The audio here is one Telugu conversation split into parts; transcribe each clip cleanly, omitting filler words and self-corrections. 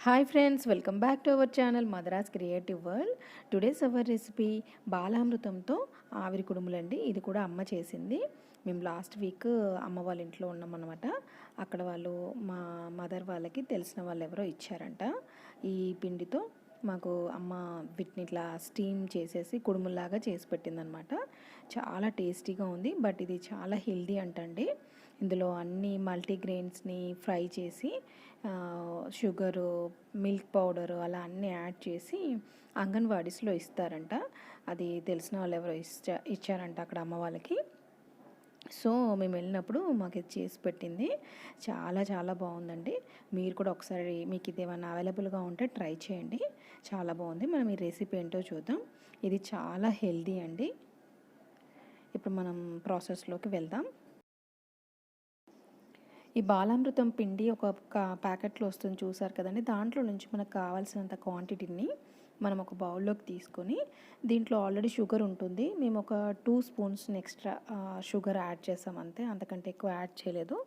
Hi friends, welcome back to our channel Madras Creative World. Today's our recipe బాలామృతంతో ఆవిరి కుడుములండి. ఇది కూడా అమ్మ చేసింది. మేము లాస్ట్ వీక్ అమ్మ వాళ్ళ ఇంట్లో ఉన్నాం అనమాట. అక్కడ వాళ్ళు మా మదర్ వాళ్ళకి తెలిసిన వాళ్ళు ఎవరో ఇచ్చారంట. ఈ పిండితో మాకు అమ్మ వీటిని ఇట్లా స్టీమ్ చేసేసి కుడుముల్లాగా చేసి పెట్టిందనమాట. చాలా టేస్టీగా ఉంది. బట్ ఇది చాలా హెల్దీ అంటండి. ఇందులో అన్ని మల్టీగ్రెయిన్స్ని ఫ్రై చేసి షుగరు, మిల్క్ పౌడరు అలా అన్నీ యాడ్ చేసి అంగన్వాడీస్లో ఇస్తారంట. అది తెలిసిన వాళ్ళు ఎవరో ఇచ్చారంట అక్కడ అమ్మ వాళ్ళకి. సో మేము వెళ్ళినప్పుడు మాకు ఇది చేసి పెట్టింది. చాలా చాలా బాగుందండి. మీరు కూడా ఒకసారి మీకు ఇది ఏమైనా అవైలబుల్గా ఉంటే ట్రై చేయండి. చాలా బాగుంది. మనం ఈ రెసిపీ ఏంటో చూద్దాం. ఇది చాలా హెల్దీ అండి. ఇప్పుడు మనం ప్రాసెస్లోకి వెళ్దాం. ఈ బాలామృతం పిండి ఒక ప్యాకెట్లో వస్తుంది చూసారు కదండి. దాంట్లో నుంచి మనకు కావాల్సినంత క్వాంటిటీని మనం ఒక బౌల్లోకి తీసుకొని, దీంట్లో ఆల్రెడీ షుగర్ ఉంటుంది. మేము ఒక 2 స్పూన్స్ ఎక్స్ట్రా షుగర్ యాడ్ చేసాం అంతే, అంతకంటే ఎక్కువ యాడ్ చేయలేదు.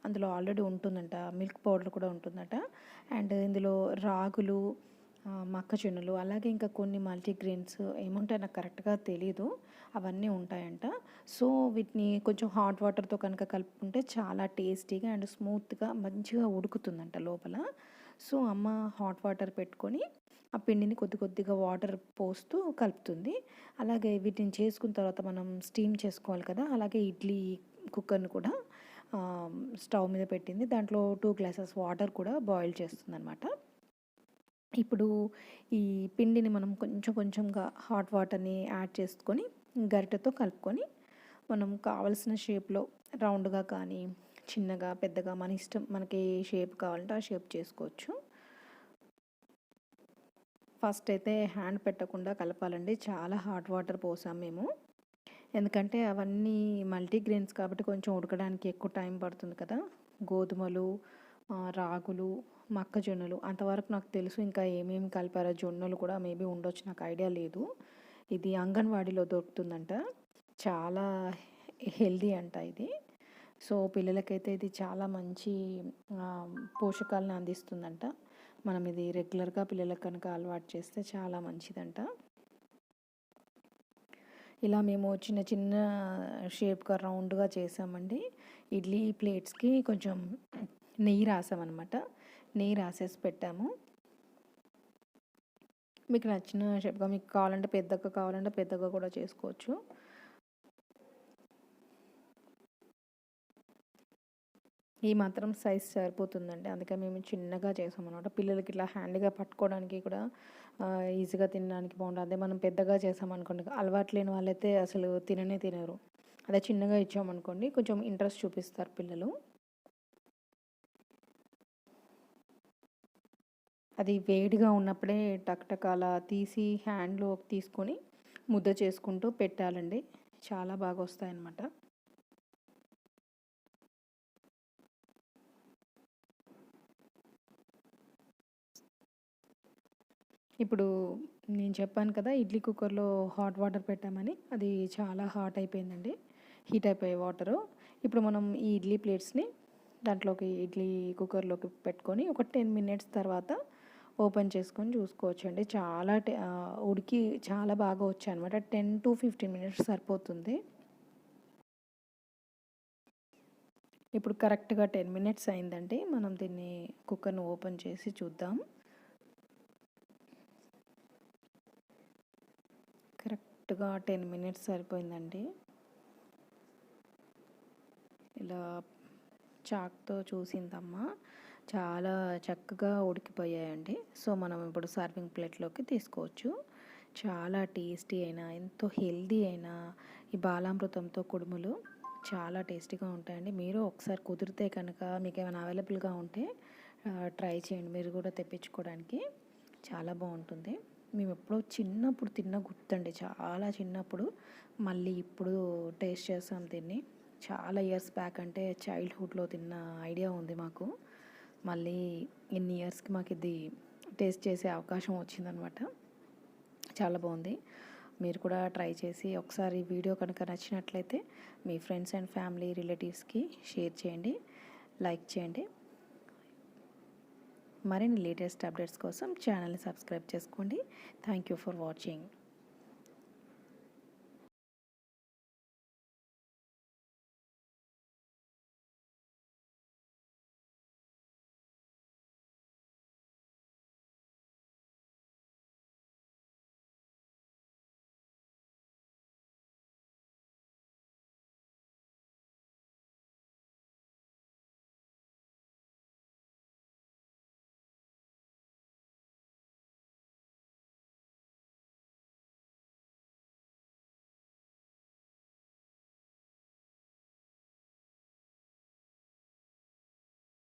అందులో ఆల్రెడీ ఉంటుందంట, మిల్క్ పౌడర్ కూడా ఉంటుందట. అండ్ ఇందులో రాగులు, మొక్కజొన్నలు, అలాగే ఇంకా కొన్ని మల్టీగ్రెయిన్స్ ఏముంటాయో నాకు కరెక్ట్గా తెలీదు, అవన్నీ ఉంటాయంట. సో వీటిని కొంచెం హాట్ వాటర్తో కనుక కలుపుకుంటే చాలా టేస్టీగా అండ్ స్మూత్గా మంచిగా ఉడుకుతుందంట లోపల. సో అమ్మ హాట్ వాటర్ పెట్టుకొని ఆ పిండిని కొద్ది కొద్దిగా వాటర్ పోస్తూ కలుపుతుంది. అలాగే వీటిని చేసుకున్న తర్వాత మనం స్టీమ్ చేసుకోవాలి కదా, అలాగే ఇడ్లీ కుక్కర్ని కూడా స్టవ్ మీద పెట్టింది. దాంట్లో 2 గ్లాసెస్ వాటర్ కూడా బాయిల్ చేస్తుంది అనమాట. ఇప్పుడు ఈ పిండిని మనం కొంచెం కొంచెంగా హాట్ వాటర్ని యాడ్ చేసుకొని గరిటెతో కలుపుకొని మనం కావలసిన షేప్లో రౌండ్గా కానీ చిన్నగా పెద్దగా మన ఇష్టం, మనకి ఏ షేప్ కావాలంటే ఆ షేప్ చేసుకోవచ్చు. ఫస్ట్ అయితే హ్యాండ్ పెట్టకుండా కలపాలండి. చాలా హాట్ వాటర్ పోసాం మేము, ఎందుకంటే అవన్నీ మల్టీగ్రెయిన్స్ కాబట్టి కొంచెం ఉడకడానికి ఎక్కువ టైం పడుతుంది కదా. గోధుమలు, రాగులు, మొక్కజొన్నలు అంతవరకు నాకు తెలుసు. ఇంకా ఏమేమి కలిపారో జొన్నలు కూడా మేబీ ఉండొచ్చు, నాకు ఐడియా లేదు. ఇది అంగన్వాడీలో దొరుకుతుందంట. చాలా హెల్దీ అంట ఇది. సో పిల్లలకైతే ఇది చాలా మంచి పోషకాలను అందిస్తుందంట. మనం ఇది రెగ్యులర్గా పిల్లలకు కనుక అలవాటు చేస్తే చాలా మంచిదంట. ఇలా మేము చిన్న చిన్న షేప్గా రౌండ్గా చేసామండి. ఇడ్లీ ప్లేట్స్కి కొంచెం నెయ్యి రాసామన్నమాట. నెయ్యి రాసేసి పెట్టాము. మీకు నచ్చిన షేప్గా, మీకు కావాలంటే పెద్దగా కూడా చేసుకోవచ్చు. ఈ మాత్రం సైజ్ సరిపోతుందండి, అందుకే మేము చిన్నగా చేసామన్నమాట. పిల్లలకి ఇట్లా హ్యాండ్గా పట్టుకోవడానికి కూడా ఈజీగా తినడానికి బాగుంటుంది. అదే మనం పెద్దగా చేసామనుకోండి, అలవాటు లేని వాళ్ళైతే అసలు తినరు. అదే చిన్నగా ఇచ్చామనుకోండి కొంచెం ఇంట్రెస్ట్ చూపిస్తారు పిల్లలు. అది వేడిగా ఉన్నప్పుడే టక్ అలా తీసి హ్యాండ్లో తీసుకొని ముద్ద చేసుకుంటూ పెట్టాలండి. చాలా బాగా వస్తాయన్నమాట. ఇప్పుడు నేను చెప్పాను కదా ఇడ్లీ కుక్కర్లో హాట్ వాటర్ పెట్టామని, అది చాలా హాట్ అయిపోయిందండి, హీట్ అయిపోయే వాటరు. ఇప్పుడు మనం ఈ ఇడ్లీ ప్లేట్స్ని దాంట్లోకి ఇడ్లీ కుక్కర్లోకి పెట్టుకొని ఒక 10 మినిట్స్ తర్వాత ఓపెన్ చేసుకొని చూసుకోవచ్చండి. చాలా ఉడికి చాలా బాగా వచ్చాయి అనమాట. 10 to 15 మినిట్స్ సరిపోతుంది. ఇప్పుడు కరెక్ట్గా 10 మినిట్స్ అయిందండి. మనం దీన్ని కుక్కర్ని ఓపెన్ చేసి చూద్దాం. కరెక్ట్గా 10 మినిట్స్ సరిపోయిందండి. ఇలా చాక్తో చూసిందమ్మా, చాలా చక్కగా ఉడికిపోయాయండి. సో మనం ఇప్పుడు సర్వింగ్ ప్లేట్లోకి తీసుకోవచ్చు. చాలా టేస్టీ అయినా ఎంతో హెల్దీ అయినా ఈ బాలామృతంతో కుడుములు చాలా టేస్టీగా ఉంటాయండి. మీరు ఒకసారి కుదిరితే కనుక మీకు ఏమైనా అవైలబుల్గా ఉంటే ట్రై చేయండి, మీరు కూడా తెప్పించుకోవడానికి. చాలా బాగుంటుంది. మేము ఎప్పుడో చిన్నప్పుడు తిన్న గుర్తండి, చాలా చిన్నప్పుడు. మళ్ళీ ఇప్పుడు టేస్ట్ చేసాం దీన్ని. చాలా ఇయర్స్ బ్యాక్, అంటే చైల్డ్హుడ్లో తిన్న ఐడియా ఉంది మాకు. మళ్ళీ ఇన్ని ఇయర్స్కి మాకు ఇది టేస్ట్ చేసే అవకాశం వచ్చిందనమాట. చాలా బాగుంది. మీరు కూడా ట్రై చేసి ఒకసారి వీడియో కనుక నచ్చినట్లయితే మీ ఫ్రెండ్స్ అండ్ ఫ్యామిలీ రిలేటివ్స్కి షేర్ చేయండి, లైక్ చేయండి. మరిన్ని లేటెస్ట్ అప్డేట్స్ కోసం ఛానల్ని సబ్స్క్రైబ్ చేసుకోండి. Thank you for watching.